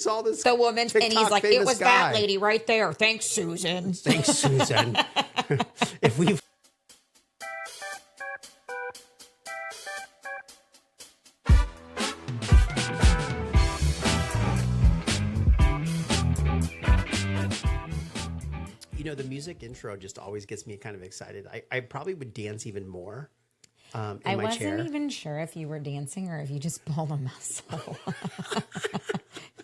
saw this The woman, TikTok and he's like, it was guy. that lady right there. Thanks, Susan. Thanks, Susan. If we the music intro just always gets me kind of excited. I probably would dance even more in I my chair. wasn't even sure if you were dancing or if you just pulled a muscle.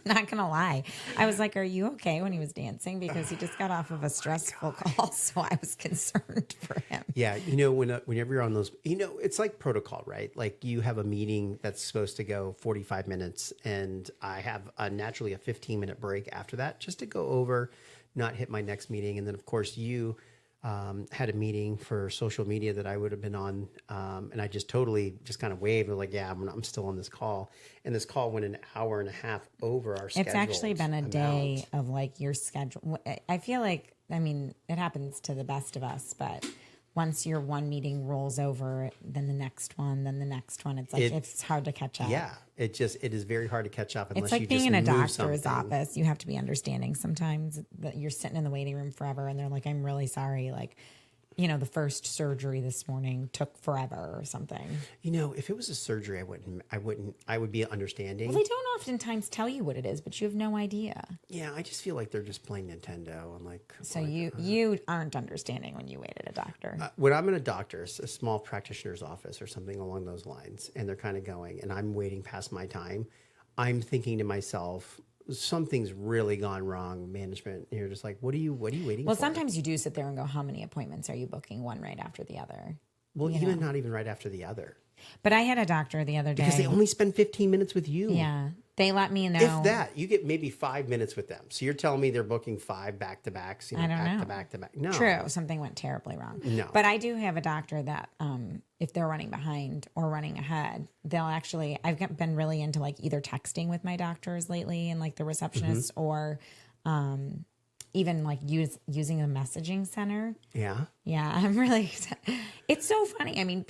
Not gonna lie. I was like, are you okay when he was dancing? Because he just got off of a stressful call, so I was concerned for him. Yeah, whenever you're on those, it's like protocol, right? Like you have a meeting that's supposed to go 45 minutes, and I have naturally a 15-minute break after that just to go over, not hit my next meeting. And then, of course, you had a meeting for social media that I would have been on, and I just totally just kind of waved and like, yeah, I'm still on this call. And this call went an hour and a half over our schedule. It's actually been a day of like your schedule. I feel like, it happens to the best of us, but once your one meeting rolls over, then the next one, it's like it's hard to catch up. Yeah, it is very hard to catch up unless it's like you being just in a move doctor's something. office. You have to be understanding sometimes that you're sitting in the waiting room forever and they're like, I'm really sorry. Like, the first surgery this morning took forever or something. If it was a surgery, I would be understanding. Well, they don't oftentimes tell you what it is, but you have no idea. Yeah, I just feel like they're just playing Nintendo. I'm like, so you aren't understanding when you wait at a doctor. When I'm in a doctor's, a small practitioner's office or something along those lines, and they're kind of going, and I'm waiting past my time, I'm thinking to myself, something's really gone wrong, management. And you're just like, what are you waiting for? Well, sometimes you do sit there and go, how many appointments are you booking one right after the other? Well, not even right after the other. But I had a doctor the other day. Because they only spend 15 minutes with you. Yeah. They let me know. If that, you get maybe 5 minutes with them. So you're telling me they're booking 5 back-to-backs, I don't know. back-to-back. No. True. Something went terribly wrong. No. But I do have a doctor that if they're running behind or running ahead, they'll actually, I've been really into like either texting with my doctors lately and like the receptionist or even like using a messaging center. Yeah. Yeah. I'm really, it's so funny.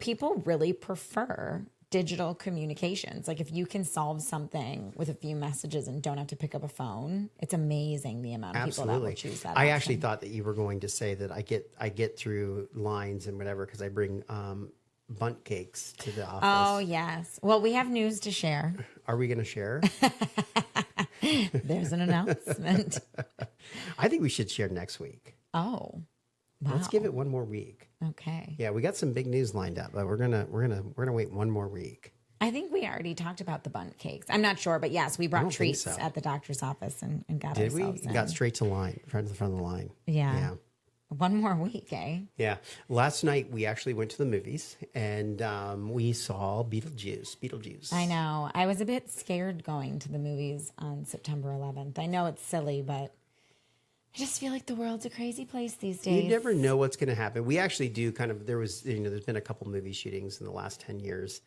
People really prefer digital communications. Like if you can solve something with a few messages and don't have to pick up a phone, it's amazing the amount of people that will choose that. I option. actually thought that you were going to say that I get through lines and whatever because I bring bundt cakes to the office. Oh yes. Well, we have news to share. Are we going to share? There's an announcement. I think we should share next week. Oh. Wow. Let's give it one more week. Okay. Yeah, we got some big news lined up, but we're gonna wait one more week. I think we already talked about the bundt cakes. I'm not sure, but yes, we brought treats at the doctor's office and got Did ourselves in. Got straight to line, right to the front of the line. Yeah. One more week, eh? Yeah. Last night we actually went to the movies and we saw Beetlejuice. I know. I was a bit scared going to the movies on September 11th. I know it's silly, but I just feel like the world's a crazy place these days. You never know what's going to happen. We actually do kind of, there's been a couple movie shootings in the last 10 years,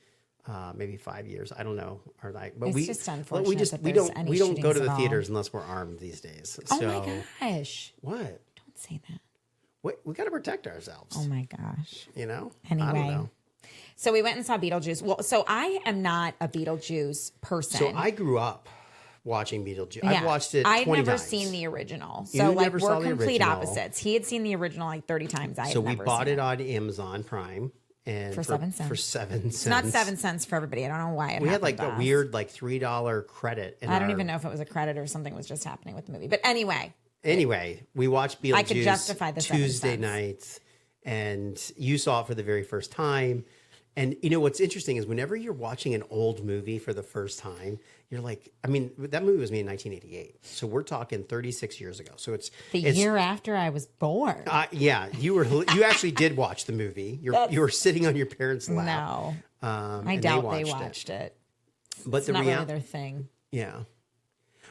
maybe 5 years. I don't know. But it's just unfortunate we don't go to the theaters unless we're armed these days. Oh my gosh. What? Don't say that. We got to protect ourselves. Oh my gosh. Anyway. I don't know. So we went and saw Beetlejuice. Well, so I am not a Beetlejuice person. So I grew up watching Beetlejuice. Yeah. I've watched it 20 I've never times. seen the original. You So like never saw we're the complete original. opposites. He had seen the original like 30 times. So we bought it on Amazon Prime and for 7 cents. For 7 cents. It's not 7 cents for everybody. I don't know why We had like happened a to us. weird like $3 credit. I don't even know if it was a credit or something was just happening with the movie. But anyway, we watched Beetlejuice I could justify the 7 Tuesday cents. night, and you saw it for the very first time. And what's interesting is whenever you're watching an old movie for the first time, you're like, that movie was made in 1988. So we're talking 36 years ago. So it's the year after I was born. Yeah, you actually did watch the movie. You were sitting on your parents' lap. No, I doubt they watched it. But it's not really their thing. Yeah.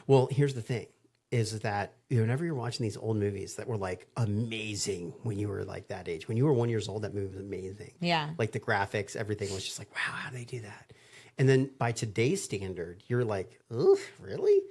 Well, here's the thing. Is that whenever you're watching these old movies that were like amazing when you were like that age, when you were 1 year old, that movie was amazing. Yeah. Like the graphics, everything was just like, wow, how do they do that? And then by today's standard, you're like, ooh, really?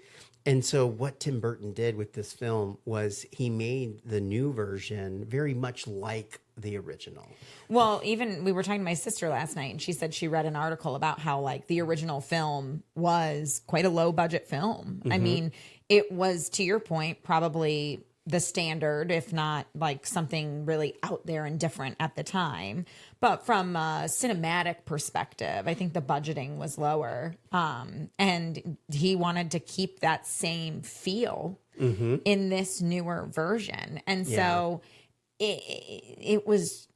And so what Tim Burton did with this film was he made the new version very much like the original. Well, even we were talking to my sister last night, and she said she read an article about how like the original film was quite a low budget film. I mean, it was, to your point, probably the standard, if not like something really out there and different at the time. But from a cinematic perspective, I think the budgeting was lower. And he wanted to keep that same feel in this newer version. And so it was,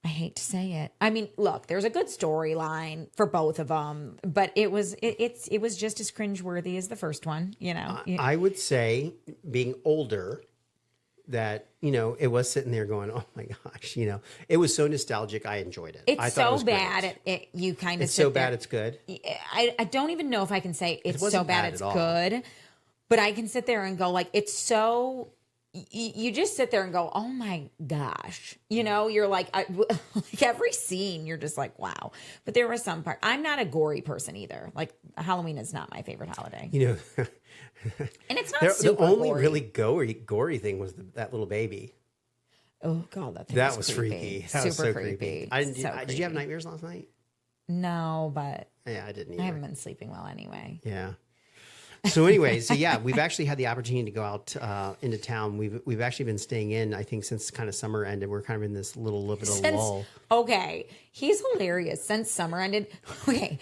I hate to say it. I mean, look, there's a good storyline for both of them, but it was just as cringeworthy as the first one, you know. I would say, being older, that, you know, it was sitting there going, oh my gosh, you know, it was so nostalgic. I enjoyed it. It's so bad. You kind of it's so bad it's good. I don't even know if I can say it's so bad it's at all. good, but I can sit there and go like, it's so, you just sit there and go, oh my gosh, you know, you're like, like every scene, you're just like, wow. But there was some part, I'm not a gory person either. Like Halloween is not my favorite holiday. You know, and it's not super the only gory. really gory thing was that little baby. Oh God, that was creepy. freaky. That super was so creepy. Did you have nightmares last night? No, but yeah, I didn't either. I haven't been sleeping well anyway. Yeah. So anyway, we've actually had the opportunity to go out into town. We've actually been staying in, I think, since kind of summer ended. We're kind of in this little bit of lull. Okay, he's hilarious. Since summer ended, okay,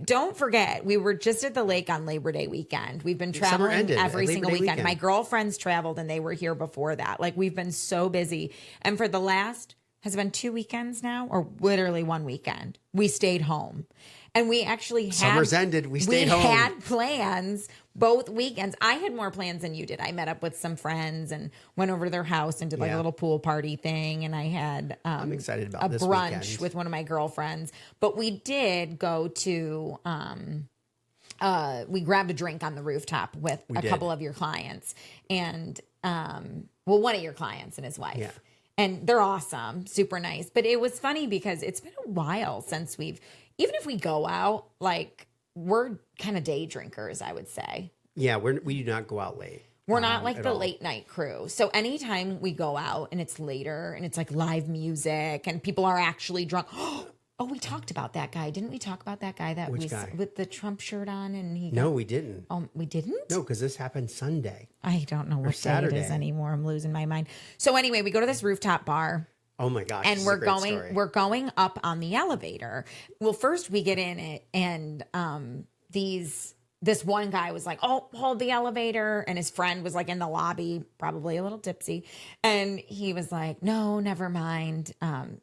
don't forget, we were just at the lake on Labor Day weekend. We've been traveling every single weekend. My girlfriends traveled and they were here before that. Like, we've been so busy. And for the last, has it been 2 weekends now, or literally 1 weekend, we stayed home. And we actually had... Summer's ended. We stayed home. We had plans both weekends. I had more plans than you did. I met up with some friends and went over to their house and did like a little pool party thing. And I had I'm excited about this brunch weekend with one of my girlfriends. But we did go to... we grabbed a drink on the rooftop with a couple of your clients. And, one of your clients and his wife. Yeah. And they're awesome. Super nice. But it was funny because it's been a while since even if we go out, like, we're kind of day drinkers, I would say. Yeah, we do not go out late. We're not like the late night crew. So anytime we go out and it's later and it's like live music and people are actually drunk. Oh, we talked about that guy. Didn't we talk about that guy with the Trump shirt on? And No, we didn't. We didn't? No, because this happened Sunday. I don't know what day it is anymore. I'm losing my mind. So anyway, we go to this rooftop bar. Oh my gosh. And we're going up on the elevator. Well, first we get in it and this one guy was like, oh, hold the elevator. And his friend was like in the lobby, probably a little tipsy. And he was like, no, never mind.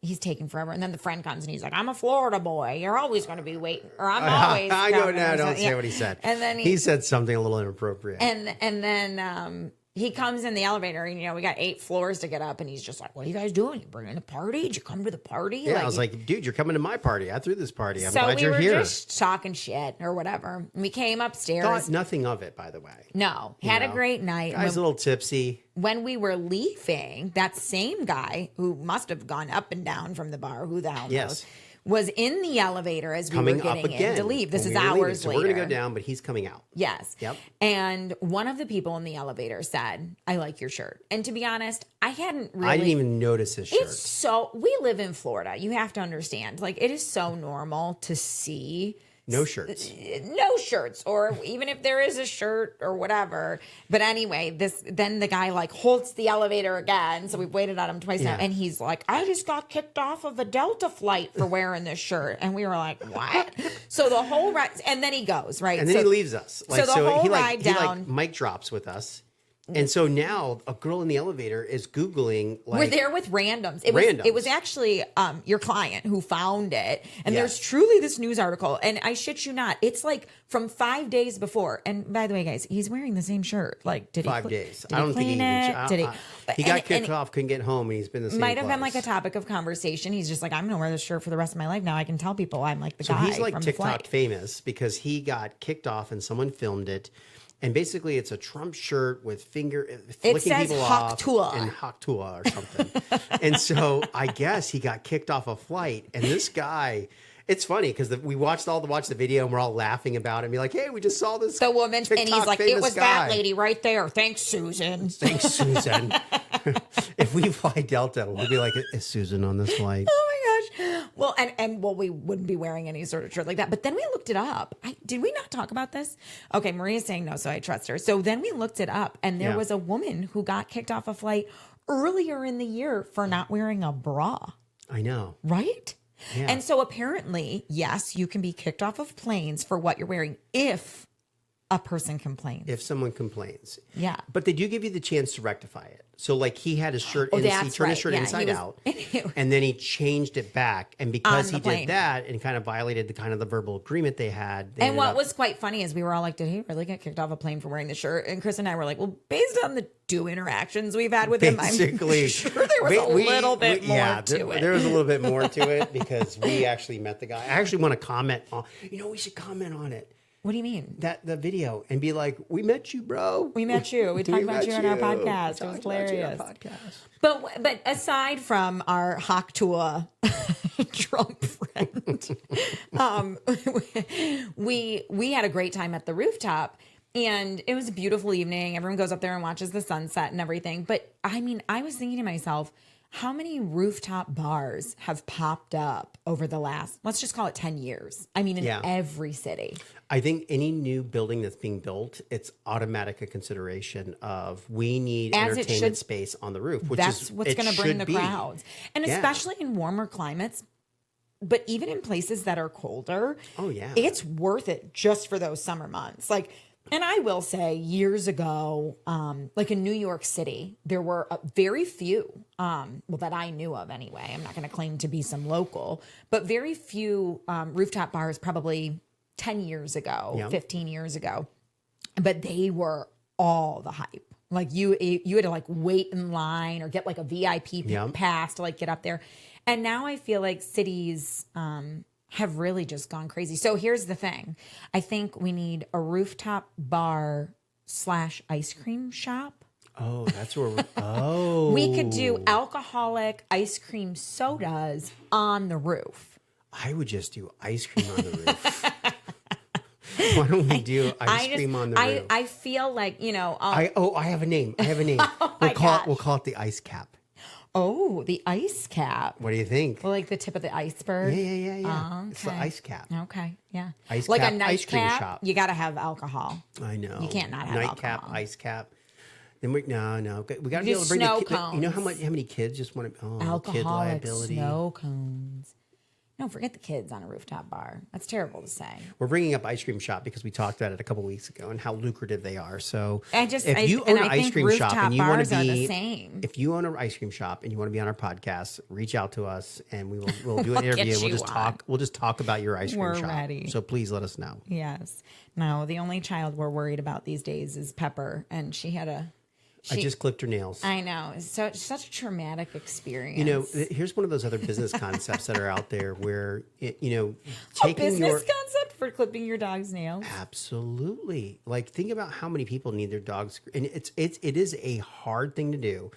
He's taking forever. And then the friend comes and he's like, I'm a Florida boy. You're always going to be waiting. Or I'm always. I go now. Don't say what he said. And then he said something a little inappropriate. And then he comes in the elevator and, you know, we got 8 floors to get up and he's just like, what are you guys doing? You bringing a party? Did you come to the party? Yeah, I was like, dude, you're coming to my party. I threw this party. I'm glad you're here. So we were just talking shit or whatever. And we came upstairs. Thought nothing of it, by the way. No. Had a great night. Guy's a little tipsy. When we were leaving, that same guy who must have gone up and down from the bar, who the hell knows, was in the elevator as we were getting in to leave. This is hours later. So we're going to go down, but he's coming out. Yes. Yep. And one of the people in the elevator said, I like your shirt. And to be honest, I didn't even notice his shirt. We live in Florida. You have to understand. Like, it is so normal to see no shirts. No shirts, or even if there is a shirt or whatever. But anyway, then the guy like holds the elevator again. So we've waited on him twice now. And he's like, I just got kicked off of a Delta flight for wearing this shirt. And we were like, what? So the whole ride, and then he goes, right? And then he leaves us. Like, so the whole ride down. He mic drops with us. And so now a girl in the elevator is Googling. Like, we're there with randoms. It was actually your client who found it. And there's truly this news article. And I shit you not, it's like from 5 days before. And by the way, guys, he's wearing the same shirt. Like, did he 5 days? I don't think he did. He got kicked off, couldn't get home, and he's been the same. Might have been like a topic of conversation. He's just like, I'm gonna wear this shirt for the rest of my life now. I can tell people I'm like the guy. So he's like from TikTok famous because he got kicked off and someone filmed it. And basically, it's a Trump shirt with flicking people off and Haktua or something. And so I guess he got kicked off a flight. And this guy, It's funny because we watched the video and we're all laughing about it and be like, hey, we just saw this. The woman, TikTok and he's like, it famous was guy. that lady right there. Thanks, Susan. Thanks, Susan. If we fly Delta, we'll be like, is Susan on this flight? Oh my gosh. Well, and we wouldn't be wearing any sort of shirt like that. But then we looked it up. Did we not talk about this? Okay, Maria's saying no, so I trust her. So then we looked it up, and there was a woman who got kicked off a flight earlier in the year for not wearing a bra. I know. Right? Yeah. And so apparently, yes, you can be kicked off of planes for what you're wearing if a person complains. If someone complains. Yeah. But they do give you the chance to rectify it. So like he had his shirt, he that's turned his right. shirt Yeah, inside out, and then he changed it back. And because On he the plane. did that and kind of violated the kind of the verbal agreement they had. They And what ended up- was quite funny is we were all like, did he really get kicked off a plane for wearing the shirt? And Chris and I were like, well, based on the 2 interactions we've had with him, I'm basically sure there was a little bit more to it. There was a little bit more to it because we actually met the guy. I actually want to comment on, we should comment on it. What do you mean? The video and be like, we met you, bro. We met you. We talked about met you on our you. podcast. It was Talked about you on our hilarious. podcast. But aside from our Hocktua Trump friend, we had a great time at the rooftop, and it was a beautiful evening. Everyone goes up there and watches the sunset and everything. But I mean, I was thinking to myself, how many rooftop bars have popped up over the last, let's just call it 10 years? I mean, in every city. I think any new building that's being built, it's automatic a consideration of we need As it entertainment should- space on the roof. Which That's is what's it going to bring should the be. crowds. And especially in warmer climates, but even in places that are colder. Oh, yeah. It's worth it just for those summer months. Like, and I will say years ago, like in New York City, there were very few, that I knew of anyway. I'm not going to claim to be some local, but very few rooftop bars probably 10 years ago, 15 years ago. But they were all the hype. Like you had to like wait in line or get like a VIP pass to like get up there. And now I feel like cities have really just gone crazy. So here's the thing. I think we need a rooftop bar / ice cream shop. Oh, that's where We could do alcoholic ice cream sodas on the roof. I would just do ice cream on the roof. Why don't we do ice cream on the roof? I feel like, I have a name. We'll call it the ice cap. oh, the ice cap. What do you think? Like the tip of the iceberg. Yeah. Oh, It's the okay. ice cap. Okay, yeah. Ice like cap a ice cream nightcap, shop. you got to have alcohol. I know. You can't not have nightcap, alcohol. ice cap. Then we no. We got to be Do able to bring snow the kid. You know how cones. many kids just want to kid Alcoholic liability. snow cones. No, forget the kids on a rooftop bar. That's terrible to say. We're bringing up ice cream shop because we talked about it a couple weeks ago and how lucrative they are. So If you own an ice think cream shop and you want rooftop to bars are be the same. if you own an ice cream shop and you want to be on our podcast, reach out to us and we'll do an We'll get interview. We'll you just on. talk. We'll just talk about your ice cream We're shop. ready. So please let us know. Yes. No, the only child we're worried about these days is Pepper, and she had a. I just clipped her nails. I know. It's such a traumatic experience. You know, here's one of those other business concepts that are out there where, a taking business concept for clipping your dog's nails. Absolutely. Like, think about how many people need their dogs. And it is a hard thing to do.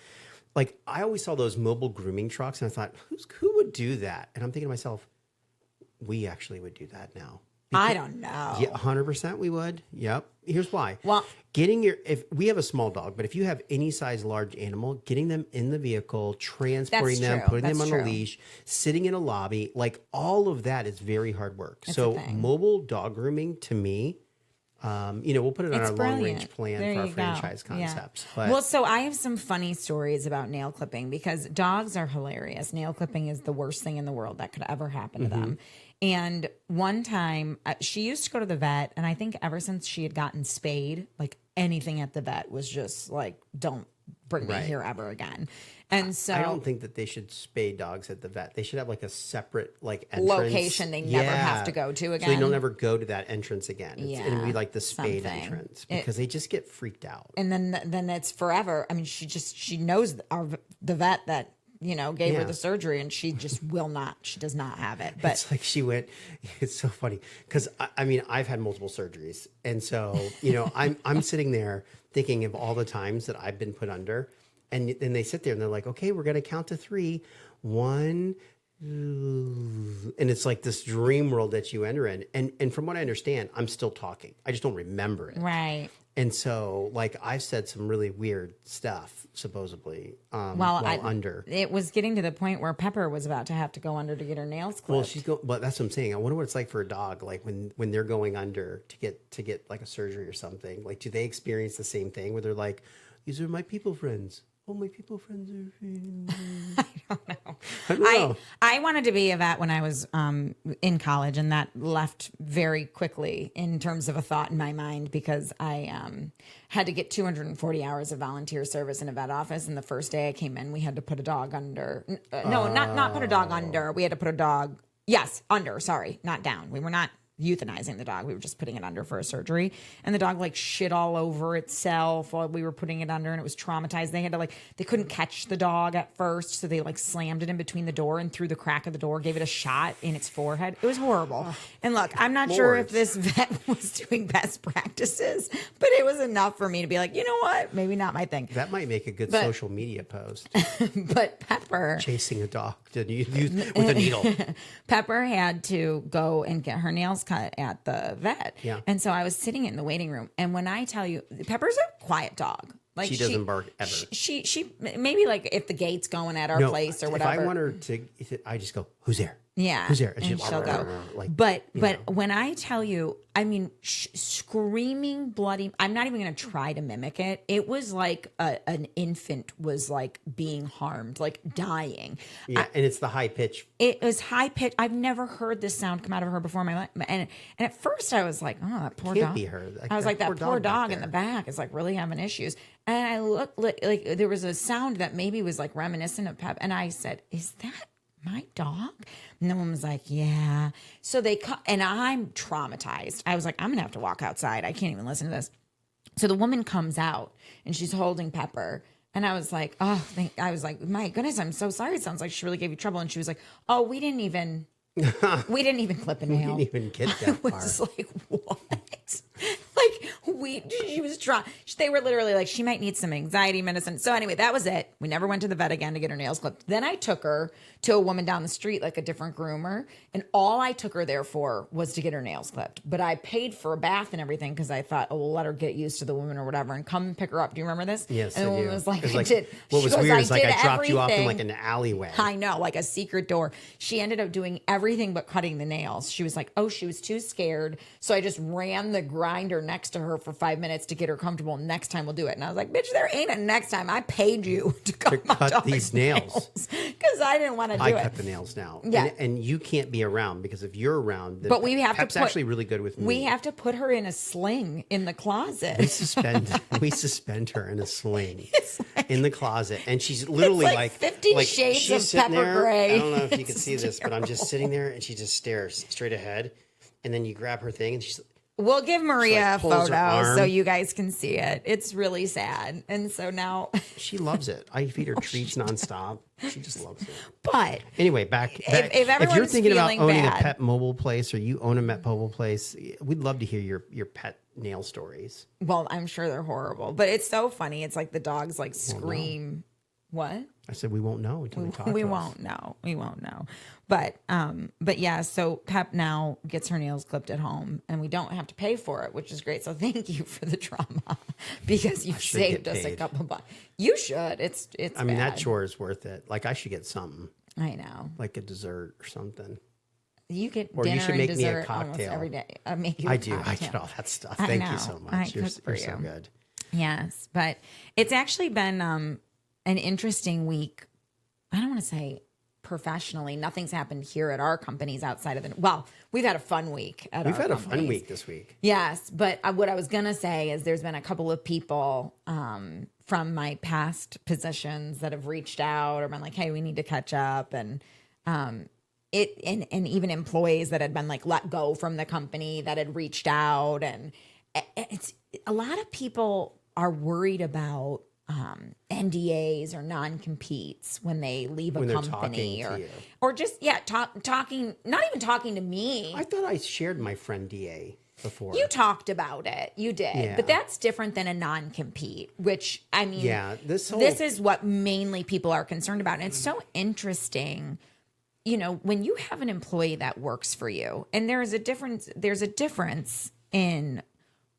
Like, I always saw those mobile grooming trucks and I thought, who would do that? And I'm thinking to myself, we actually would do that now. I don't know. Yeah, 100% we would. Yep. Here's why. Well- if we have a small dog, but if you have any size large animal, getting them in the vehicle, transporting them, true. putting That's them on a true. leash, sitting in a lobby, like all of that is very hard work. That's So the thing. mobile dog grooming to me, we'll put it on It's our long range brilliant. plan There for our you go. franchise Yeah. concepts. But Well, so I have some funny stories about nail clipping because dogs are hilarious. Nail clipping is the worst thing in the world that could ever happen to Mm-hmm. them. And one time she used to go to the vet, and I think ever since she had gotten spayed, like anything at the vet was just like, don't bring me Right. here ever again. And so I don't think that they should spay dogs at the vet. They should have like a separate entrance. Location they never have to go to So they again. don't ever go to that entrance again. And it'd be like the spayed something. entrance because they just get freaked out. and then it's forever. I mean, she knows the vet that gave her Yeah. the surgery, and she just will not. She does not have it. But It's like she went. It's so funny because I mean I've had multiple surgeries, and so I'm sitting there thinking of all the times that I've been put under, and then they sit there and they're like, okay, we're gonna count to 3, 1, and it's like this dream world that you enter in. And from what I understand, I'm still talking. I just don't remember it. Right. And so, like, I've said some really weird stuff, supposedly, Well, while under. it was getting to the point where Pepper was about to have to go under to get her nails clipped. Well, but that's what I'm saying. I wonder what it's like for a dog, like when they're going under to get like a surgery or something. Like, do they experience the same thing where they're like, "These are my people friends. Oh, my people friends are." I don't know. I don't know. I wanted to be a vet when I was in college, and that left very quickly in terms of a thought in my mind because I had to get 240 hours of volunteer service in a vet office. And the first day I came in, we had to put a dog under. No, not put a dog under. We had to put a dog. Yes, under. Sorry, not down. We were not euthanizing the dog. We were just putting it under for a surgery, and the dog like shit all over itself while we were putting it under, and it was traumatized. They had to they couldn't catch the dog at first, so they slammed it in between the door and through the crack of the door gave it a shot in its forehead. It was horrible. And look, I'm not sure if this vet was doing best practices, but it was enough for me to be like, you know what, maybe not my thing. That might make a good social media post. But Pepper chasing a dog with a needle. Pepper had to go and get her nails cut at the vet. Yeah. And so I was sitting in the waiting room. And when I tell you, Pepper's a quiet dog. Like she doesn't bark ever. She maybe if the gate's going at our place or whatever. If I want her to, I just go, "Who's there? Yeah. Who's there?" And she'll go. But when I tell you, I mean, screaming bloody, I'm not even going to try to mimic it. It was like an infant was being harmed, dying. Yeah, and it's the high pitch. It was high pitch. I've never heard this sound come out of her before in my life. And at first I was like, oh, that poor dog. Can't be her. I was like, that poor dog in the back is really having issues. And I looked like there was a sound that maybe was reminiscent of Pep. And I said, is that my dog? And the woman was like, yeah. So they come, and I'm traumatized. I was like, I'm going to have to walk outside. I can't even listen to this. So the woman comes out and she's holding Pepper. And I was like, I was like, my goodness, I'm so sorry. It sounds like she really gave you trouble. And she was like, oh, we didn't even clip a nail. We didn't even get that far. I was like, what? She was trying. They were literally she might need some anxiety medicine. So anyway, that was it. We never went to the vet again to get her nails clipped. Then I took her to a woman down the street, a different groomer. And all I took her there for was to get her nails clipped. But I paid for a bath and everything because I thought, we'll let her get used to the woman or whatever and come pick her up. Do you remember this? Yes, and the I woman do. was like, I did. What was weird is I dropped you off in an alleyway. I know, a secret door. She ended up doing everything but cutting the nails. She was like, she was too scared. So I just ran the grinder next to her for 5 minutes to get her comfortable. Next time we'll do it. And I was like, bitch, there ain't a next time. I paid you to cut these nails. Because I didn't want to do it. I cut the nails now. Yeah. And you can't be around because if you're around, but we have Pep's actually really good with me. We have to put her in a sling in the closet. We suspend her in a sling in the closet. And she's literally it's 50 shades of pepper gray. I don't know if you can see this, but I'm just sitting there and she just stares straight ahead. And then you grab her thing and she's we'll give Maria a photo so you guys can see it. It's really sad. And so now she loves it. I feed her treats nonstop. She just loves it. But anyway, back if you're thinking about owning a pet mobile place or you own a pet mobile place, we'd love to hear your pet nail stories. Well, I'm sure they're horrible, but it's so funny. It's the dogs scream. What? I said we won't know until we talk to us. We won't know. But yeah, so Pep now gets her nails clipped at home and we don't have to pay for it, which is great. So thank you for the drama because you've saved us a couple bucks. You should. It's I mean, that chore is worth it. I should get something. I know. Like a dessert or something. You get or dinner you should make and me dessert a cocktail almost every day. I make you I a do. cocktail. I get all that stuff. Thank you so much. You're so good. Yes, but it's actually been an interesting week. I don't want to say professionally. Nothing's happened here at our companies outside of we've had a fun week at We've our had companies. a fun week this week. Yes, but what I was going to say is there's been a couple of people from my past positions that have reached out or been like, hey, we need to catch up. And and even employees that had been let go from the company that had reached out. And it's a lot of people are worried about NDAs or non-competes when they leave a company or just talking, not even talking to me. I thought I shared my friend DA before. You talked about it. You did. But that's different than a non-compete, which I mean, this is what mainly people are concerned about. And it's so interesting when you have an employee that works for you, and there's a difference in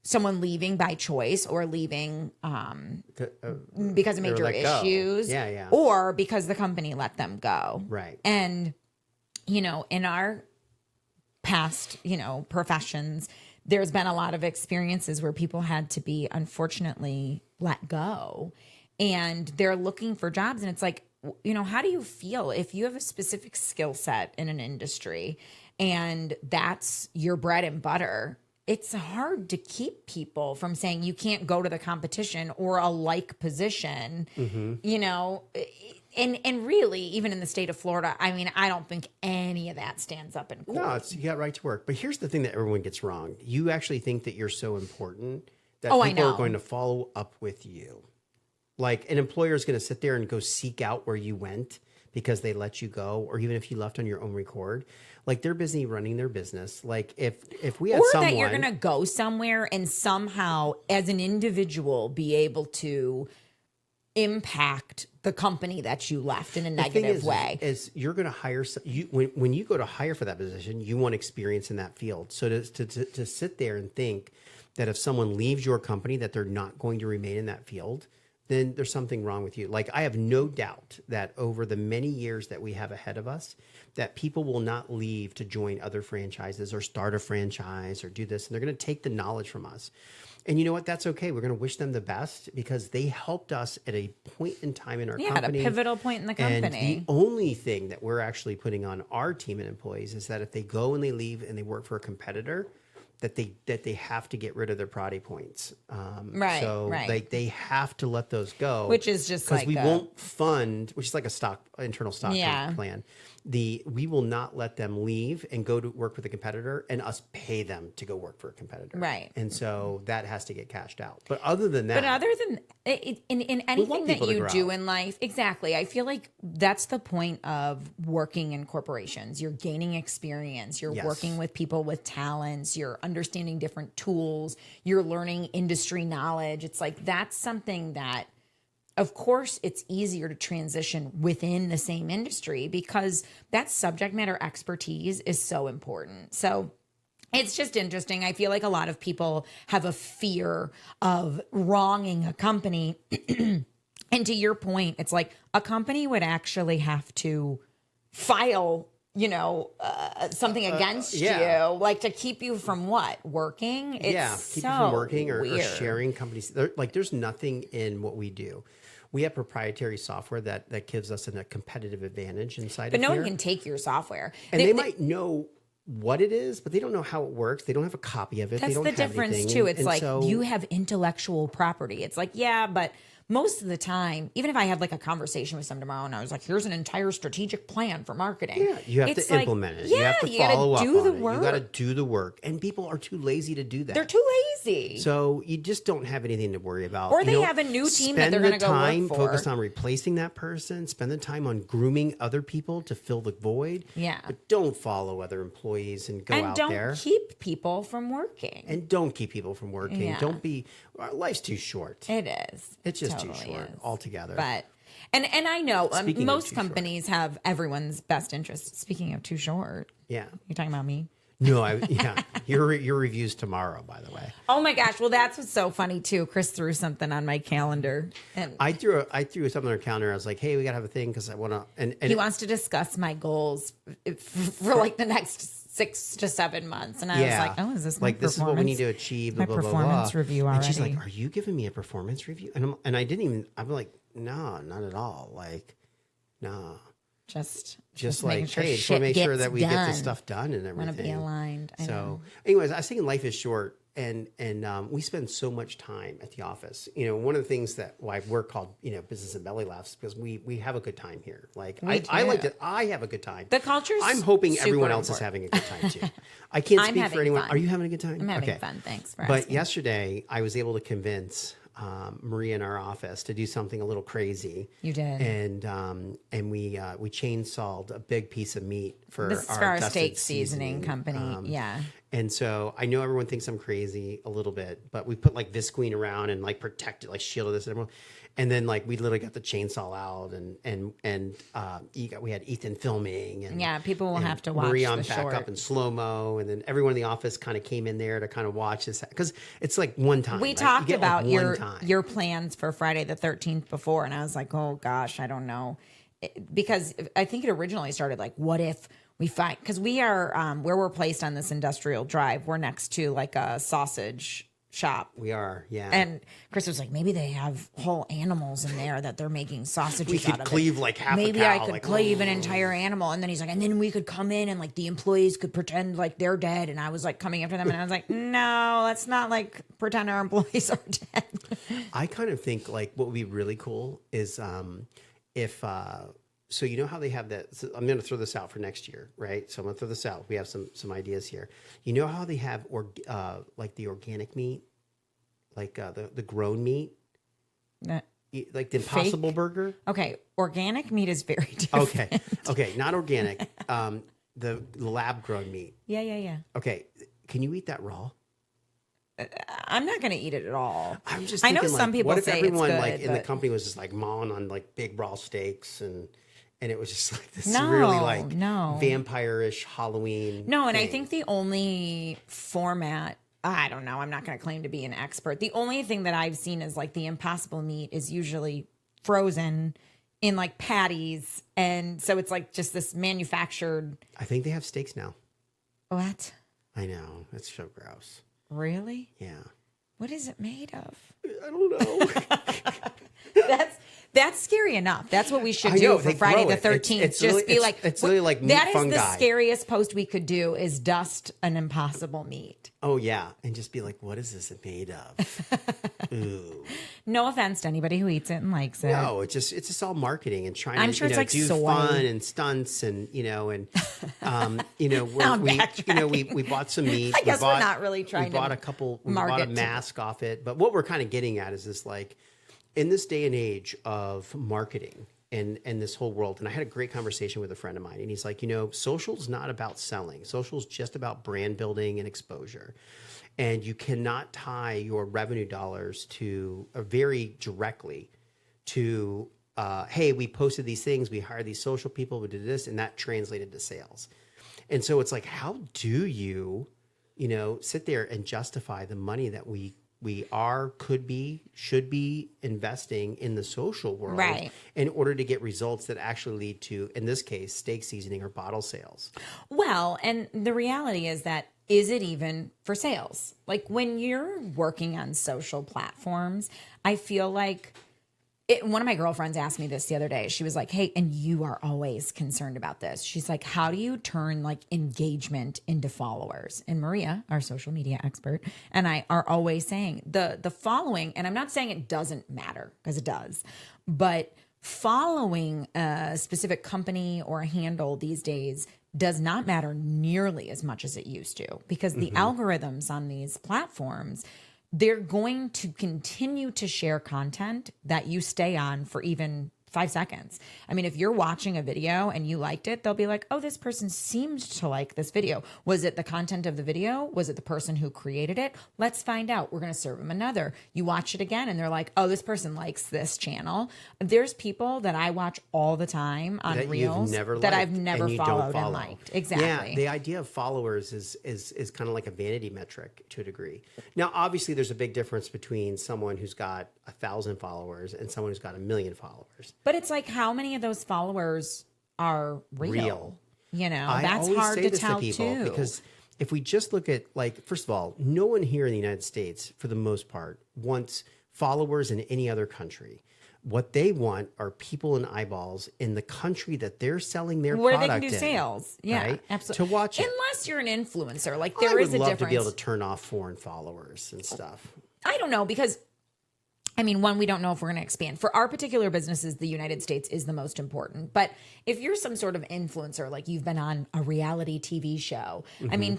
someone leaving by choice or leaving because of major issues, or because the company let them go. Right. And, in our past, professions, there's been a lot of experiences where people had to be unfortunately let go, and they're looking for jobs. And it's like, how do you feel if you have a specific skill set in an industry and that's your bread and butter? It's hard to keep people from saying you can't go to the competition or a like position, and really, even in the state of Florida, I mean, I don't think any of that stands up in court. No, you got right to work. But here's the thing that everyone gets wrong. You actually think that you're so important that people are going to follow up with you. Like an employer is going to sit there and go seek out where you went because they let you go, or even if you left on your own record. Like they're busy running their business. Like if we had someone, that you're going to go somewhere and somehow, as an individual, be able to impact the company that you left in a negative way. Is you're going to hire when you go to hire for that position, you want experience in that field. So to sit there and think that if someone leaves your company that they're not going to remain in that field, then there's something wrong with you. Like I have no doubt that over the many years that we have ahead of us, that people will not leave to join other franchises or start a franchise or do this. And they're going to take the knowledge from us. And you know what? That's okay. We're going to wish them the best because they helped us at a point in time in our company. At a pivotal point in the company. And the only thing that we're actually putting on our team and employees is that if they go and they leave and they work for a competitor, that they have to get rid of their Prodi points. Right. They have to let those go. Which is just like we won't fund, which is like a internal stock plan. We will not let them leave and go to work with a competitor and us pay them to go work for a competitor. Right. And so that has to get cashed out. But other than that. But other than in anything that you do in life, exactly. I feel like that's the point of working in corporations. You're gaining experience. You're working with people with talents. You're understanding different tools. You're learning industry knowledge. It's like that's something that, of course, it's easier to transition within the same industry because that subject matter expertise is so important. So it's just interesting. I feel like a lot of people have a fear of wronging a company. And to your point, it's like a company would actually have to file, something against you, like to keep you from what? Working? It's keep you from working or sharing companies. There's nothing in what we do. We have proprietary software that gives us a competitive advantage inside of here. But no one can take your software. And they might know what it is, but they don't know how it works. They don't have a copy of it. That's the difference too. It's like you have intellectual property. It's like, but most of the time, even if I had like a conversation with someone tomorrow and I was like, here's an entire strategic plan for marketing. Yeah, you have to implement it. You have to follow up on it. You got to do the work. And people are too lazy to do that. They're too lazy. So you just don't have anything to worry about. Or they have a new team that they're going to go work for. Spend the time focused on replacing that person. Spend the time on grooming other people to fill the void. Yeah. But don't follow other employees and go out there. And don't keep people from working. Yeah. Don't be, life's too short. It is. It's just too short altogether. But and I know most companies have everyone's best interest. Speaking of too short, you're talking about me. No, your review's tomorrow, by the way. Oh my gosh! Well, that's what's so funny too. Chris threw something on my calendar, and I threw something on her calendar. I was like, "Hey, we gotta have a thing because I want to." And he wants to discuss my goals for like the next 6 to 7 months, and I was like, "Oh, is this my this is what we need to achieve?" My performance review already. And she's like, "Are you giving me a performance review?" And I didn't even. I'm like, "No, not at all. Like, no." Just like, sure hey, just want to make sure that we get this stuff done and everything. Want to be aligned. Anyways, I was thinking life is short, and we spend so much time at the office. One of the things that why we're called Business and Belly Laughs because we have a good time here. Like I have a good time. The culture's I'm hoping everyone else is important. having a good time too. I can't speak for anyone. Fun. Are you having a good time? I'm having fun. Thanks for asking. But yesterday I was able to convince Maria in our office to do something a little crazy. You did, and we chainsawed a big piece of meat for our steak seasoning company. And so I know everyone thinks I'm crazy a little bit, but we put like visqueen around and like protected, like shielded this and everyone. And then like we literally got the chainsaw out we had Ethan filming and Yeah, people will have to watch Marie the on back short. up in slow mo, and then everyone in the office kind of came in there to kind of watch this because it's like one time. We right? talked You get, like, about one time. your plans for Friday the 13th before, and I was like, oh gosh, I don't know. Because I think it originally started like, what if we find, because we are where we're placed on this industrial drive, we're next to like a sausage shop. We are, yeah. And Chris was like, maybe they have whole animals in there that they're making sausages we out could of cleave it. like half Maybe a cow. I could like, cleave an entire animal. And then he's like, and then we could come in and like the employees could pretend like they're dead. And I was like coming after them and I was like, no, let's not like pretend our employees are dead. I kind of think like what would be really cool is if so you know how they have that. So I'm going to throw this out for next year, right? So I'm going to throw this out. We have some ideas here. You know how they have like the organic meat, like the grown meat, like the Impossible Burger. Okay, organic meat is very different. Okay, not organic. The lab grown meat. Yeah. Okay, can you eat that raw? I'm not going to eat it at all. I'm just I know thinking, some like, people what if say everyone it's good, like in the but- company was just like mawing on like big raw steaks and it was just like this No, really like no. vampire-ish Halloween. No, and I thing. think the only format, I don't know, I'm not going to claim to be an expert. The only thing that I've seen is like the Impossible meat is usually frozen in like patties. And so it's like just this manufactured. I think they have steaks now. What? I know. That's so gross. Really? Yeah. What is it made of? I don't know. That's scary enough. That's what we should I do know, for they Friday grow the it. 13th. It's Just really- be like, it's really like meat that is the fungi. scariest post we could do is dust an Impossible meat. Oh yeah, and just be like, what is this made of? Ooh. No offense to anybody who eats it and likes it. No, it's just all marketing and trying I'm to sure it's like do soy. fun and stunts and we bought some meat. I guess we're bought, not really trying we to bought a couple. We market bought a to- mask off it, but what we're kind of getting at is this like in this day and age of marketing and this whole world. And I had a great conversation with a friend of mine, and he's like, social's not about selling. Social's just about brand building and exposure. And you cannot tie your revenue dollars to very directly to, hey, we posted these things, we hired these social people, we did this, and that translated to sales. And so it's like, how do you, sit there and justify the money that we could be, should be investing in the social world Right. in order to get results that actually lead to, in this case, steak seasoning or bottle sales? Well, and the reality is that, is it even for sales? Like when you're working on social platforms, I feel like one of my girlfriends asked me this the other day. She was like, hey, and you are always concerned about this. She's like, how do you turn like engagement into followers? And Maria, our social media expert, and I are always saying the following, and I'm not saying it doesn't matter because it does, but following a specific company or a handle these days does not matter nearly as much as it used to because the algorithms on these platforms, they're going to continue to share content that you stay on for even 5 seconds. I mean, if you're watching a video and you liked it, they'll be like, oh, this person seemed to like this video. Was it the content of the video? Was it the person who created it? Let's find out. We're going to serve them another. You watch it again and they're like, oh, this person likes this channel. There's people that I watch all the time on That Reels you've never that liked I've never and you don't followed follow. and liked. Exactly. Yeah, the idea of followers is kind of like a vanity metric to a degree. Now, obviously, there's a big difference between someone who's got 1,000 followers and someone who's got 1 million followers. But it's like, how many of those followers are real? That's always hard say to this tell people too. because if we just look at, like, first of all, no one here in the United States, for the most part, wants followers in any other country. What they want are people and eyeballs in the country that they're selling their where product they can do in, sales. Yeah, right? absolutely. To watch it. Unless you're an influencer. Like I there is would a love difference. to be able to turn off foreign followers and stuff. I don't know because one, we don't know if we're going to expand. For our particular businesses, the United States is the most important. But if you're some sort of influencer, like you've been on a reality TV show,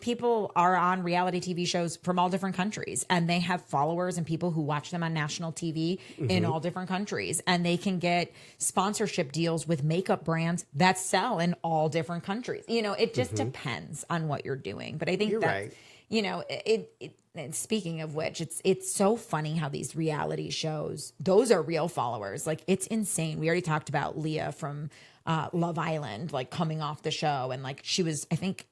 people are on reality TV shows from all different countries and they have followers and people who watch them on national TV in all different countries. And they can get sponsorship deals with makeup brands that sell in all different countries. It just depends on what you're doing. But I think You're that right. you know, and speaking of which, it's so funny how these reality shows, those are real followers. Like, it's insane. We already talked about Leah from Love Island, like coming off the show, and like she was, I think,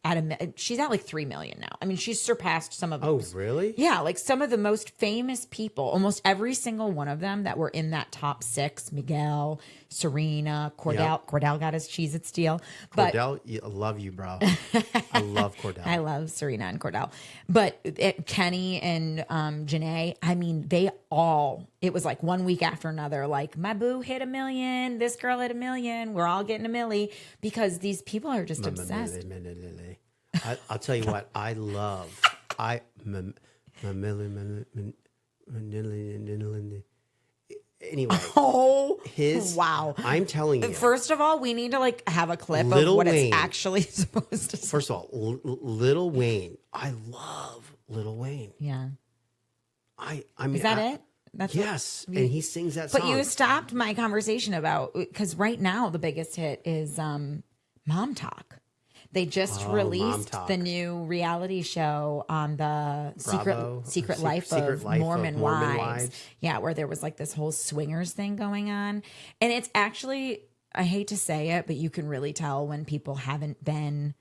she's at like 3 million now. I mean, she's surpassed some of. Oh, really? Yeah, like some of the most famous people, almost every single one of them that were in that top 6: Miguel, Serena, Cordell. Yep. Cordell got his Cheez-Its deal. But Cordell, I love you, bro. I love Cordell. I love Serena and Cordell. But Kenny and Janae, I mean, it was like one week after another, like, my boo hit 1 million, this girl hit 1 million, we're all getting a milli, because these people are just obsessed. I'll tell you what, I love. Anyway. Oh, his wow! I'm telling you. First of all, we need to like have a clip of what it's actually supposed to say. First of all, Lil Wayne. I love Lil Wayne. Yeah. I mean, is that it? That's yes, and he sings that song. But you stopped my conversation about, because right now the biggest hit is Momtok. They just released Momtok. the new reality show on the Secret Life of Mormon Wives. Yeah, where there was like this whole swingers thing going on. And it's actually, I hate to say it, but you can really tell when people haven't been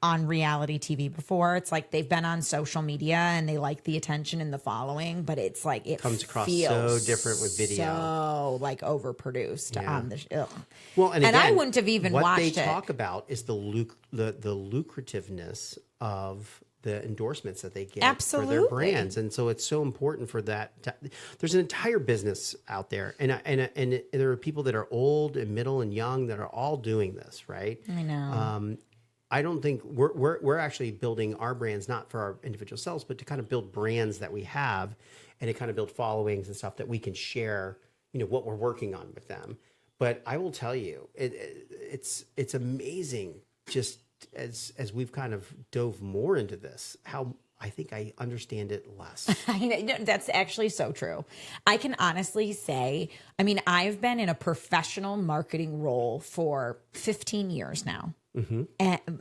on reality TV before. It's like they've been on social media and they like the attention and the following, but it's like it comes across feels so different with video, so like overproduced on the show. Well, and again, I wouldn't have even watched it. What they talk about is the lucrativeness of the endorsements that they get for their brands, and so it's so important for that. There's an entire business out there, and there are people that are old and middle and young that are all doing this, right? I know. I don't think we're actually building our brands not for our individual selves, but to kind of build brands that we have, and to kind of build followings and stuff that we can share. You know what we're working on with them. But I will tell you, it's amazing. Just as we've kind of dove more into this, how I think I understand it less. I know, that's actually so true. I can honestly say, I mean, I've been in a professional marketing role for 15 years now. Mm-hmm.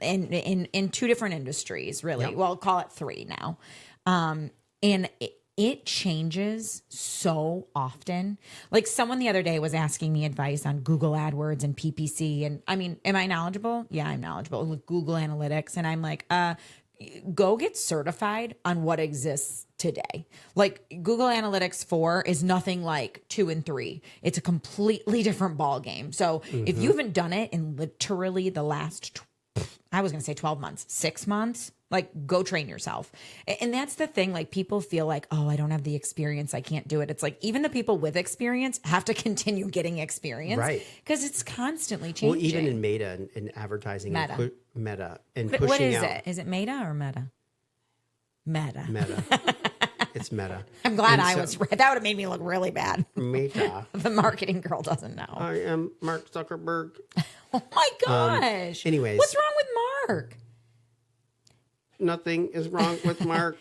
And in 2 different industries, really. Yep. Well, I'll call it 3 now. And it changes so often. Like someone the other day was asking me advice on Google AdWords and PPC. And I mean, am I knowledgeable? Yeah, I'm knowledgeable with Google Analytics. And I'm like, go get certified on what exists today. Like Google Analytics 4 is nothing like 2 and 3. It's a completely different ball game. So if you haven't done it in literally the last, I was going to say 12 months, 6 months, like go train yourself. And that's the thing. Like people feel like, oh, I don't have the experience, I can't do it. It's like even the people with experience have to continue getting experience. Right. Because it's constantly changing. Well, even in Meta and advertising. Meta. And but pushing what is out. it? Is it Meta or Meta? Meta. It's Meta. I'm glad that would have made me look really bad. Meta. The marketing girl doesn't know. I am Mark Zuckerberg. Oh my gosh. Anyways. What's wrong with Mark? Nothing is wrong with Mark.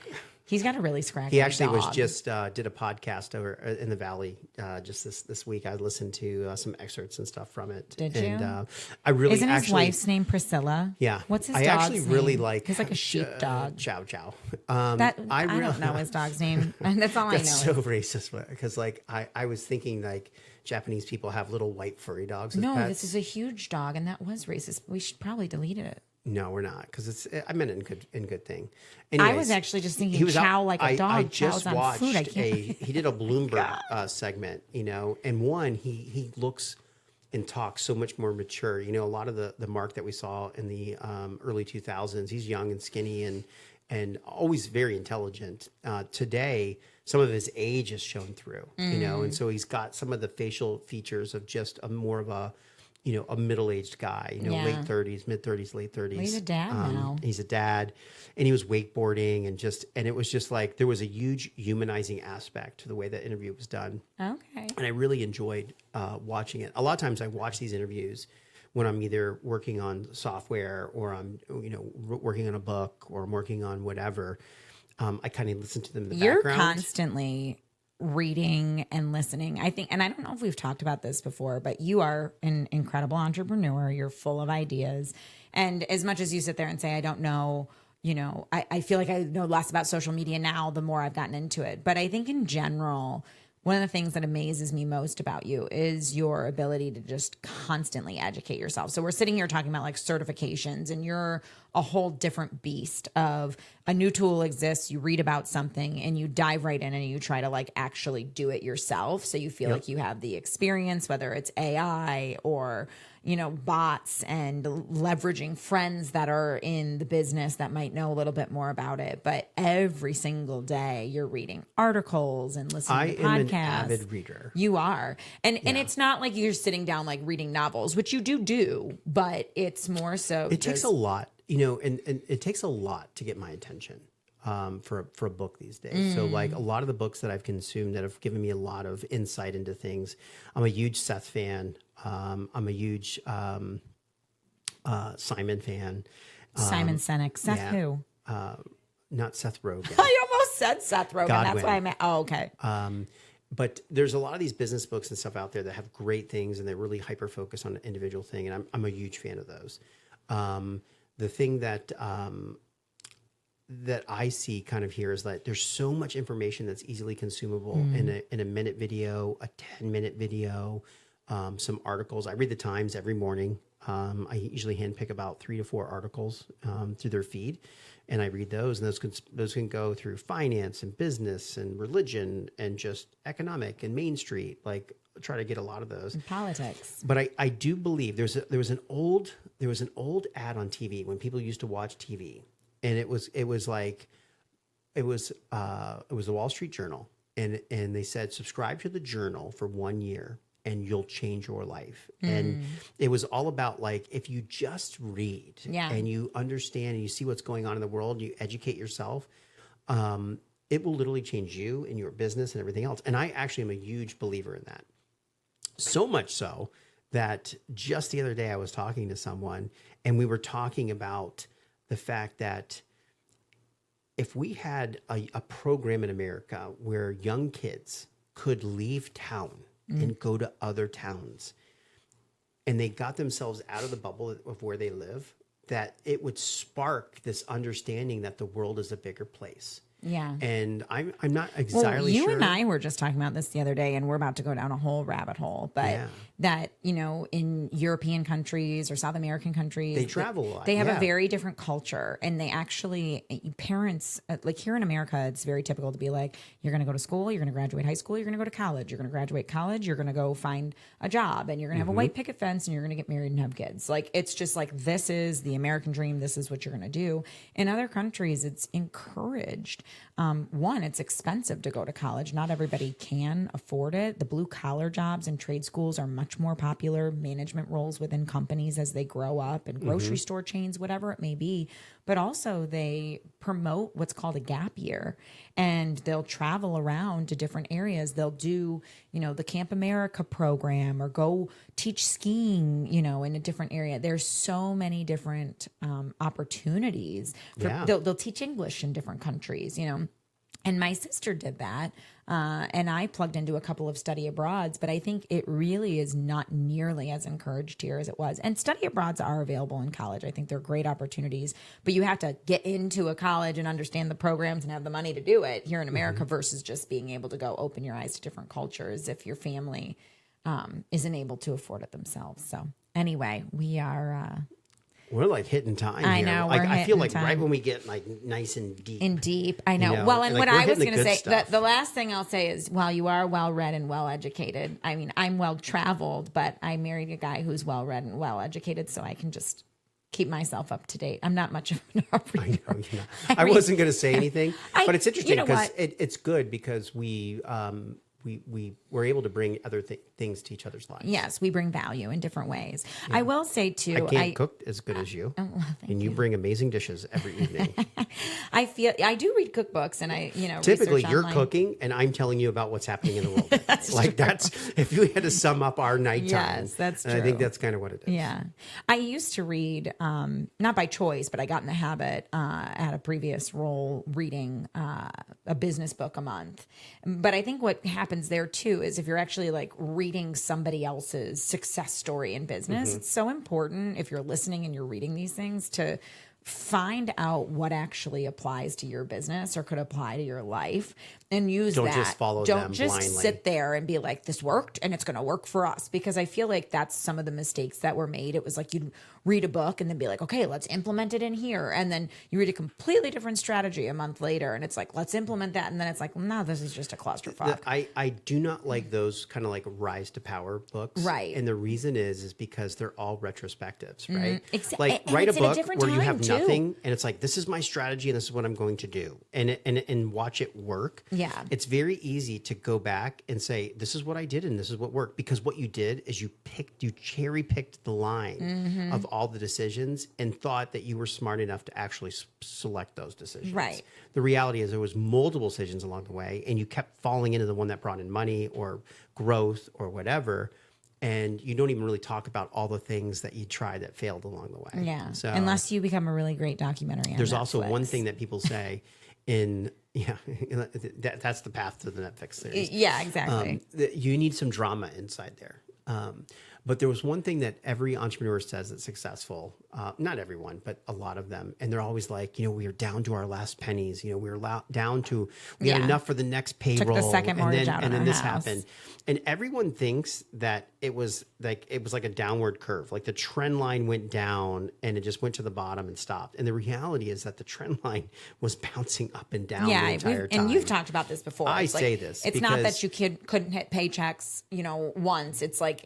He's got a really scraggly He actually dog. was just did a podcast over in the Valley just this week. I listened to some excerpts and stuff from it. Did you? And I really Isn't his wife's name Priscilla? Yeah. What's his I dog's actually name? really like. He's like a sheepdog. Chow Chow. I don't know his dog's name. That's all I know. That's so racist because like I was thinking like Japanese people have little white furry dogs. No, pets. this is a huge dog, and that was racist. We should probably delete it. No, we're not because I meant it in good thing. Anyways, I was actually just thinking Chow like a dog. I just Chow's watched on food. he did a Bloomberg segment, and he looks and talks so much more mature. You know, a lot of the Mark that we saw in the early 2000s, he's young and skinny and always very intelligent. Today, some of his age is shown through, you know, and so he's got some of the facial features of just more of a middle-aged guy, late 30s, mid-30s, late 30s. Well, he's a dad now. He's a dad, and he was wakeboarding, and it was just like there was a huge humanizing aspect to the way that interview was done. Okay. And I really enjoyed watching it. A lot of times I watch these interviews when I'm either working on software or I'm, working on a book or I'm working on whatever. I kind of listen to them in the background. You're constantly reading and listening. I think, and I don't know if we've talked about this before, but you are an incredible entrepreneur. You're full of ideas. And as much as you sit there and say, I don't know I feel like I know less about social media now the more I've gotten into it. But I think in general, one of the things that amazes me most about you is your ability to just constantly educate yourself. So we're sitting here talking about like certifications, and you're a whole different beast of a new tool exists, you read about something and you dive right in and you try to like actually do it yourself. So you feel like you have the experience, whether it's AI or bots, and leveraging friends that are in the business that might know a little bit more about it. But every single day you're reading articles and listening to podcasts. I am an avid reader. You are. And it's not like you're sitting down like reading novels, which you do, but it's more so. It takes a lot, and it takes a lot to get my attention. For a book these days. So like a lot of the books that I've consumed that have given me a lot of insight into things. I'm a huge Seth fan. I'm a huge Simon fan. Simon Sinek. Seth who? Not Seth Rogen. I almost said Seth Rogen. Godwin. That's why I meant. Oh, okay. But there's a lot of these business books and stuff out there that have great things, and they're really hyper focused on an individual thing. And I'm a huge fan of those. The thing that I see kind of here is that there's so much information that's easily consumable in a minute video, a 10-minute video, some articles. I read the Times every morning. I usually handpick about 3 to 4 articles through their feed, and I read those. And those can go through finance and business and religion and just economic and Main Street. Like try to get a lot of those. And politics. But I do believe there was an old ad on TV when people used to watch TV. And it was the Wall Street Journal, and they said subscribe to the Journal for 1 year and you'll change your life. And it was all about like if you just read and you understand and you see what's going on in the world, you educate yourself, it will literally change you and your business and everything else. And I actually am a huge believer in that. So much so that just the other day I was talking to someone and we were talking about the fact that if we had a program in America where young kids could leave town and go to other towns and they got themselves out of the bubble of where they live, that it would spark this understanding that the world is a bigger place. Yeah. And I'm not exactly sure. You and I were just talking about this the other day, and we're about to go down a whole rabbit hole. But that, in European countries or South American countries, they travel a lot. They have a very different culture. And they actually, parents, like here in America, it's very typical to be like, you're going to go to school, you're going to graduate high school, you're going to go to college, you're going to graduate college, you're going to go find a job, and you're going to have a white picket fence, and you're going to get married and have kids. Like, it's just like, this is the American dream. This is what you're going to do. In other countries, it's encouraged. One, it's expensive to go to college. Not everybody can afford it. The blue collar jobs and trade schools are much more popular. Management roles within companies as they grow up, and grocery store chains, whatever it may be. But also they promote what's called a gap year, and they'll travel around to different areas. They'll do, the Camp America program, or go teach skiing, in a different area. There's so many different opportunities. They'll teach English in different countries, And my sister did that, and I plugged into a couple of study abroads, but I think it really is not nearly as encouraged here as it was. And study abroads are available in college. I think they're great opportunities, but you have to get into a college and understand the programs and have the money to do it here in America versus just being able to go open your eyes to different cultures if your family isn't able to afford it themselves. So anyway, we are... We're like hitting time. I here. know. Like, I feel like time. right when we get like nice and deep. I know. Well, and like what I was going to say, the last thing I'll say is, while you are well read and well educated, I mean, I'm well traveled, but I married a guy who's well read and well educated, so I can just keep myself up to to date. I'm not much of an reader. I know. I wasn't going to say anything, but it's interesting because what? It's good because we were able to bring other things to each other's lives. Yes, we bring value in different ways. Yeah. I will say too, I can't cook as good as you, and you bring amazing dishes every evening. I do read cookbooks, and I typically research you're online. cooking, and I'm telling you about what's happening in the world. that's if you had to sum up our nighttime. Yes, that's true. I think that's kind of what it is. Yeah, I used to read, not by choice, but I got in the habit at a previous role reading a business book a month. But I think what happens there too is if you're actually like reading somebody else's success story in business, it's so important if you're listening and you're reading these things to find out what actually applies to your business or could apply to your life and use Don't that. just follow Don't them just blindly. sit there and be like, this worked and it's going to work for us. Because I feel like that's some of the mistakes that were made. It was like you'd read a book and then be like, okay, let's implement it in here. And then you read a completely different strategy a month later and it's like, let's implement that. And then it's like, no, this is just a clusterfuck. I do not like those kind of like rise to power books. Right. And the reason is because they're all retrospectives, right? And Write a it's in a book different where you time, have too. nothing and it's like, this is my strategy and this is what I'm going to do. And watch it work. Yeah. It's very easy to go back and say, this is what I did and this is what worked. Because what you did is you cherry picked the line of all the decisions and thought that you were smart enough to actually select those decisions. Right. The reality is there was multiple decisions along the way and you kept falling into the one that brought in money or growth or whatever. And you don't even really talk about all the things that you tried that failed along the way. Yeah. So unless you become a really great documentary on there's Netflix. also one thing that people say that's the path to the Netflix series. Yeah, exactly. That you need some drama inside there. But there was one thing that every entrepreneur says that's successful, not everyone, but a lot of them. And they're always like, we are down to our last pennies. We were down to, we had enough for the next payroll. Took the second mortgage out and on then our this house. happened. And everyone thinks that it was like a downward curve. Like the trend line went down and it just went to the bottom and stopped. And the reality is that the trend line was bouncing up and down the entire time. And you've talked about this before. I It's like, say this it's not because- that you couldn't hit paychecks, once. It's like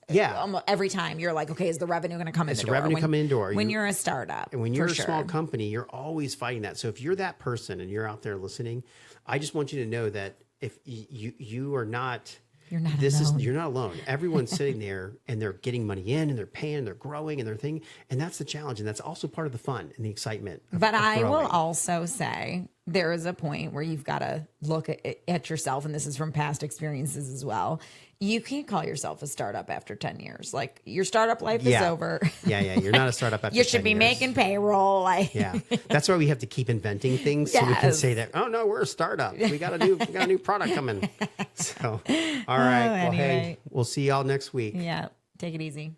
Yeah. almost every time you're like, okay, is the revenue going to come in Is the the door? revenue coming in the door? When you're a startup, And when you're for a sure. small company, you're always fighting that. So if you're that person and you're out there listening, I just want you to know that if you are not, You're not alone. you're not alone. Everyone's sitting there and they're getting money in and they're paying and they're growing and they're thinking, and that's the challenge. And that's also part of the fun and the excitement. But I will growing. also say there is a point where you've got to look at yourself, and this is from past experiences as well. You can't call yourself a startup after 10 years. Like your startup life is over. Yeah. You're not a startup after You should 10 be years. making payroll. Yeah, that's why we have to keep inventing things so we can Yes. say that. Oh no, we're a startup. We got a new product coming. So, all right. Well, hey, anyway. we'll see y'all next week. Yeah. Take it easy.